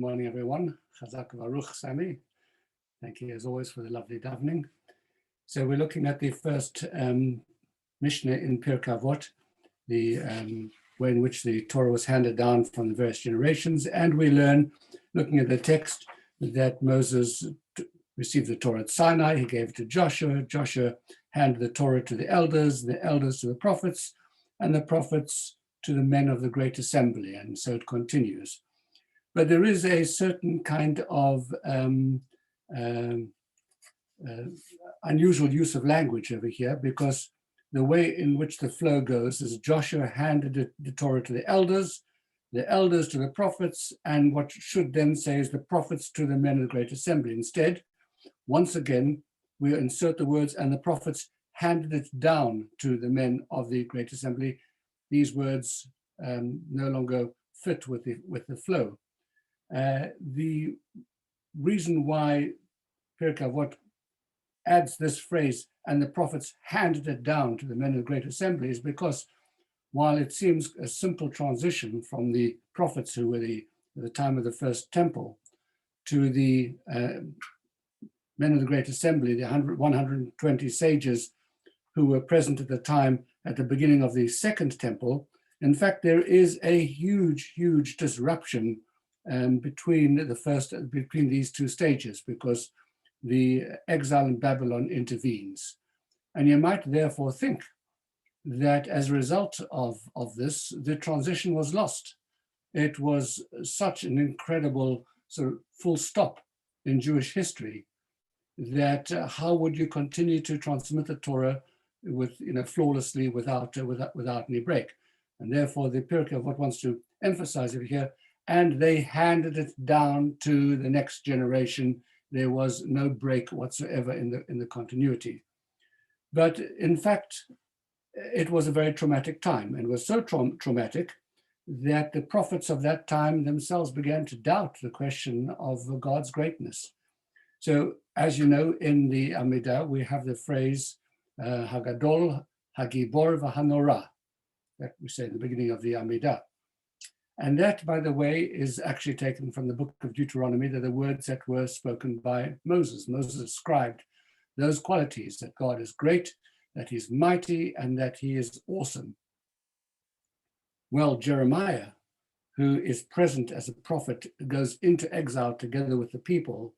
Morning, everyone. Chazak Baruch, Sami. Thank you, as always, for the lovely davening. So we're looking at the first Mishnah in Pirkei Avot, the way in which the Torah was handed down from the various generations, and we learn, looking at the text, that Moses received the Torah at Sinai. He gave it to Joshua. Joshua handed the Torah to the elders to the prophets, and the prophets to the men of the Great Assembly, and so it continues. But there is a certain kind of unusual use of language over here, because the way in which the flow goes is Joshua handed the Torah to the elders to the prophets, and what should then say is the prophets to the men of the Great Assembly. Instead, once again, we insert the words, and the prophets handed it down to the men of the Great Assembly. These words no longer fit with the flow. The reason why Pirkei Avot adds this phrase, and the prophets handed it down to the men of the Great Assembly, is because while it seems a simple transition from the prophets who were at the time of the first temple to the men of the Great Assembly, the 120 sages who were present at the time at the beginning of the second temple, in fact, there is a huge, huge disruption between these two stages, because the exile in Babylon intervenes. And you might therefore think that as a result of this, the transition was lost. It was such an incredible sort of full stop in Jewish history that how would you continue to transmit the Torah flawlessly without any break? And therefore, the Pirkei Avot wants to emphasize over here, and they handed it down to the next generation. There was no break whatsoever in the continuity. But in fact, it was a very traumatic time, and was so traumatic that the prophets of that time themselves began to doubt the question of God's greatness. So, as you know, in the Amidah, we have the phrase Hagadol, Hagibor, V'Hanora, that we say in the beginning of the Amidah. And that, by the way, is actually taken from the book of Deuteronomy. They're the words that were spoken by Moses. Moses ascribed those qualities, that God is great, that he's mighty, and that he is awesome. Well, Jeremiah, who is present as a prophet, goes into exile together with the people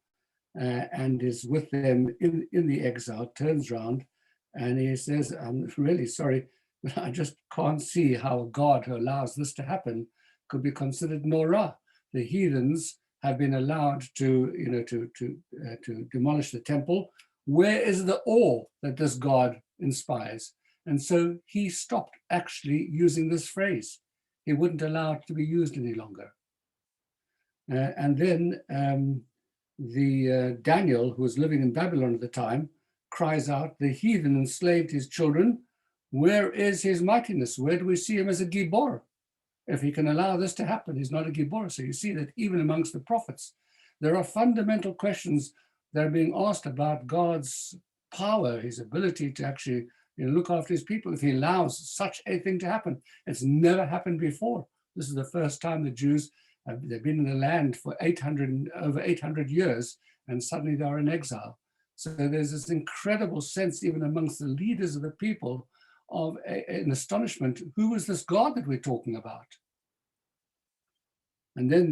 and is with them in the exile, turns around, and he says, I'm really sorry, but I just can't see how a God who allows this to happen could be considered Norah. The heathens have been allowed to demolish the temple. Where is the awe that this God inspires? And so he stopped actually using this phrase. He wouldn't allow it to be used any longer. And then Daniel, who was living in Babylon at the time, cries out, the heathen enslaved his children. Where is his mightiness? Where do we see him as a Gibor? If he can allow this to happen, he's not a Gibor. So you see that even amongst the prophets, there are fundamental questions that are being asked about God's power, his ability to actually look after his people if he allows such a thing to happen. It's never happened before. This is the first time the Jews, they've been in the land for over 800 years, and suddenly they're in exile. So there's this incredible sense, even amongst the leaders of the people, of an astonishment. Who was this God that we're talking about? And then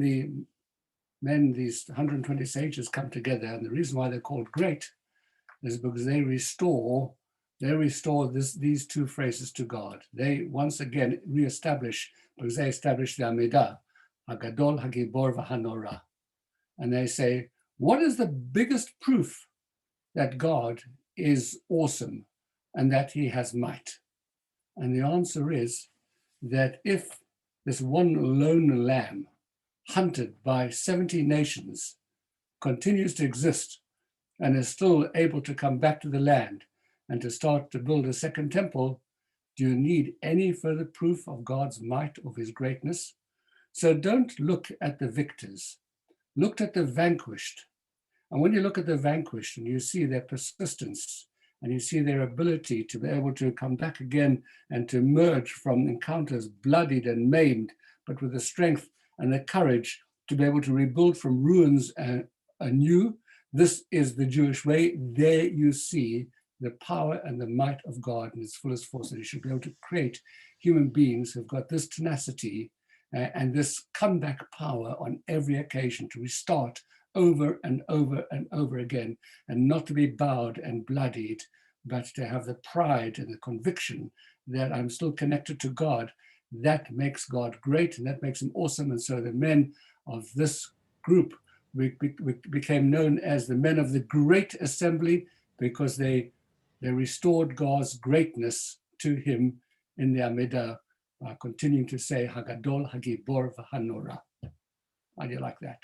these 120 sages come together, and the reason why they're called great is because they restore these two phrases to God. They once again reestablish, because they establish the Amidah, Hagadol, Hagibor, V'Hanora. And they say, what is the biggest proof that God is awesome and that he has might? And the answer is that if this one lone lamb, hunted by 70 nations, continues to exist and is still able to come back to the land and to start to build a second temple, do you need any further proof of God's might, of his greatness? So don't look at the victors, look at the vanquished. And when you look at the vanquished and you see their persistence and you see their ability to be able to come back again and to emerge from encounters bloodied and maimed, but with the strength and the courage to be able to rebuild from ruins anew. This is the Jewish way. There you see the power and the might of God in its fullest force, that He should be able to create human beings who've got this tenacity and this comeback power on every occasion to restart over and over and over again, and not to be bowed and bloodied, but to have the pride and the conviction that I'm still connected to God. That makes God great, and that makes Him awesome. And so the men of this group became known as the men of the Great Assembly, because they restored God's greatness to Him in the Amidah, continuing to say Hagadol, Hagibor, V'Hanora. How do you like that?